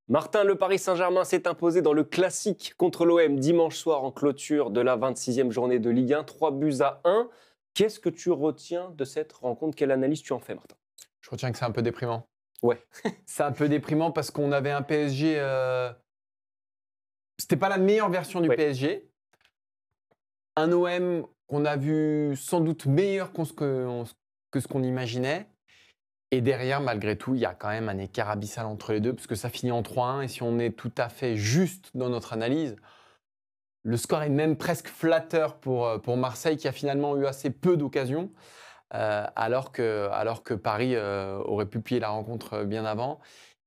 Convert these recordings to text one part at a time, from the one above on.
Martin, le Paris Saint-Germain s'est imposé dans le classique contre l'OM dimanche soir en clôture de la 26e journée de Ligue 1, 3-1. Qu'est-ce que tu retiens de cette rencontre? Quelle analyse tu en fais, Martin? Je retiens que c'est un peu déprimant. Ouais. C'est un peu déprimant parce qu'on avait un PSG. C'était pas la meilleure version du PSG. Un OM qu'on a vu sans doute meilleur que ce qu'on imaginait. Et derrière, malgré tout, il y a quand même un écart abyssal entre les deux, parce que ça finit en 3-1. Et si on est tout à fait juste dans notre analyse, le score est même presque flatteur pour Marseille, qui a finalement eu assez peu d'occasions, alors que Paris aurait pu plier la rencontre bien avant.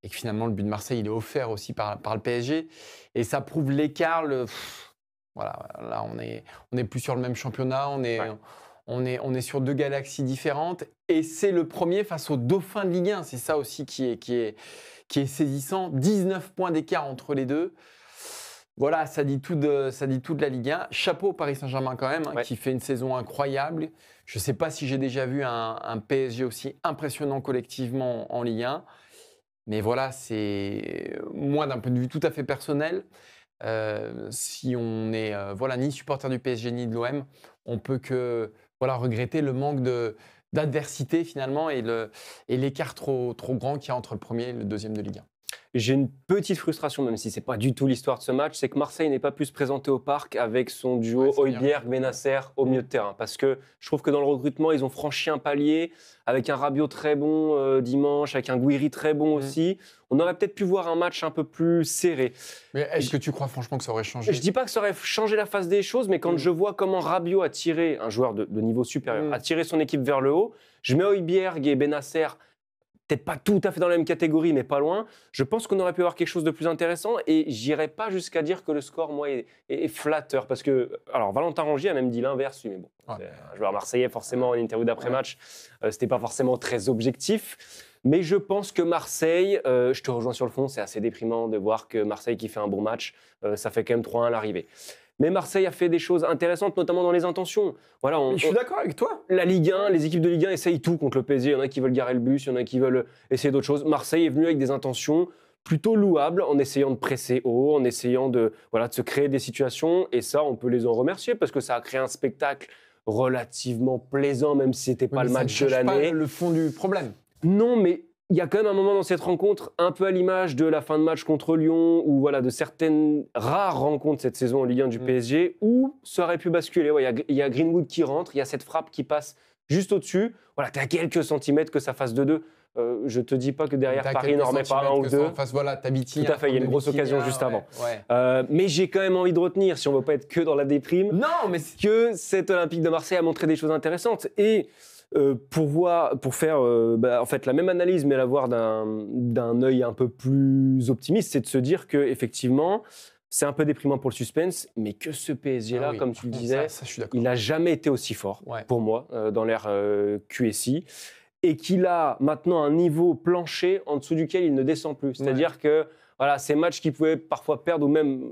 Et que finalement, le but de Marseille, il est offert aussi par le PSG. Et ça prouve l'écart. Voilà, là, on est plus sur le même championnat. On est sur deux galaxies différentes et c'est le premier face au dauphin de Ligue 1. C'est ça aussi qui est saisissant. 19 points d'écart entre les deux. Voilà, ça dit tout de la Ligue 1. Chapeau au Paris Saint-Germain quand même, qui fait une saison incroyable. Je ne sais pas si j'ai déjà vu un PSG aussi impressionnant collectivement en Ligue 1. Mais voilà, c'est moi d'un point de vue tout à fait personnel. Si on n'est ni supporter du PSG ni de l'OM, on peut que regretter le manque d'adversité finalement et l'écart trop grand qu'il y a entre le premier et le deuxième de Ligue 1. J'ai une petite frustration, même si ce n'est pas du tout l'histoire de ce match, c'est que Marseille n'ait pas pu se présenter au Parc avec son duo Højbjerg-Bennacer au milieu de terrain. Parce que je trouve que dans le recrutement, ils ont franchi un palier avec un Rabiot très bon dimanche, avec un Gouiri très bon aussi. On aurait peut-être pu voir un match un peu plus serré. Mais est-ce que tu crois franchement que ça aurait changé? Je ne dis pas que ça aurait changé la face des choses, mais quand je vois comment Rabiot a tiré, un joueur de niveau supérieur, a tiré son équipe vers le haut, je mets Højbjerg et Bennacer peut-être pas tout à fait dans la même catégorie, mais pas loin. Je pense qu'on aurait pu avoir quelque chose de plus intéressant et j'irai pas jusqu'à dire que le score, moi, est flatteur. Parce que, alors, Valentin Rongier a même dit l'inverse, mais bon, c'est un joueur marseillais, forcément, en interview d'après-match, c'était pas forcément très objectif. Mais je pense que Marseille, je te rejoins sur le fond, c'est assez déprimant de voir que Marseille qui fait un bon match, ça fait quand même 3-1 à l'arrivée. Mais Marseille a fait des choses intéressantes, notamment dans les intentions. Voilà, je suis d'accord avec toi. La Ligue 1, les équipes de Ligue 1 essayent tout contre le PSG. Il y en a qui veulent garer le bus, il y en a qui veulent essayer d'autres choses. Marseille est venu avec des intentions plutôt louables, en essayant de presser haut, en essayant de se créer des situations. Et ça, on peut les en remercier, parce que ça a créé un spectacle relativement plaisant, même si ce n'était pas le match de l'année. C'est pas le fond du problème. Non, mais il y a quand même un moment dans cette rencontre, un peu à l'image de la fin de match contre Lyon, ou de certaines rares rencontres cette saison en Ligue 1 du PSG, où ça aurait pu basculer. Il y a Greenwood qui rentre, il y a cette frappe qui passe juste au-dessus. Voilà, tu as quelques centimètres que ça fasse 2-2. Je ne te dis pas que derrière Paris n'en remet pas un ou deux. Tout à fait, il y a une grosse occasion juste avant. Mais j'ai quand même envie de retenir, si on ne veut pas être que dans la déprime, que cet Olympique de Marseille a montré des choses intéressantes. Et pour faire en fait la même analyse, mais la voir d'un œil un peu plus optimiste, c'est de se dire qu'effectivement, c'est un peu déprimant pour le suspense, mais que ce PSG-là, comme tu le disais, il n'a jamais été aussi fort, pour moi, dans l'ère QSI, et qu'il a maintenant un niveau plancher en dessous duquel il ne descend plus. C'est-à-dire que ces matchs qu'il pouvait parfois perdre, ou même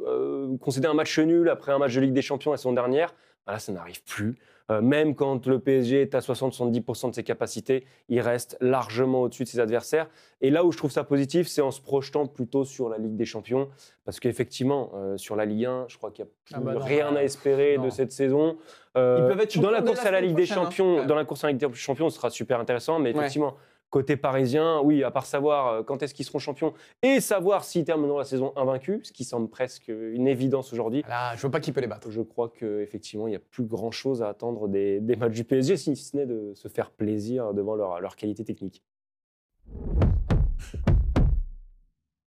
concéder un match nul après un match de Ligue des Champions la saison dernière, ça n'arrive plus. Même quand le PSG est à 60-70% de ses capacités, il reste largement au-dessus de ses adversaires. Et là où je trouve ça positif, c'est en se projetant plutôt sur la Ligue des Champions. Parce qu'effectivement, sur la Ligue 1, je crois qu'il n'y a rien à espérer de cette saison. Ils peuvent être dans la course à la Ligue des Champions, hein. dans la course à la Ligue des Champions, ce sera super intéressant. Mais effectivement, côté parisien, oui, à part savoir quand est-ce qu'ils seront champions et savoir s'ils termineront la saison invaincus, ce qui semble presque une évidence aujourd'hui. Là, je ne vois pas qui peut les battre. Je crois qu'effectivement, il n'y a plus grand-chose à attendre des matchs du PSG, si ce n'est de se faire plaisir devant leur qualité technique.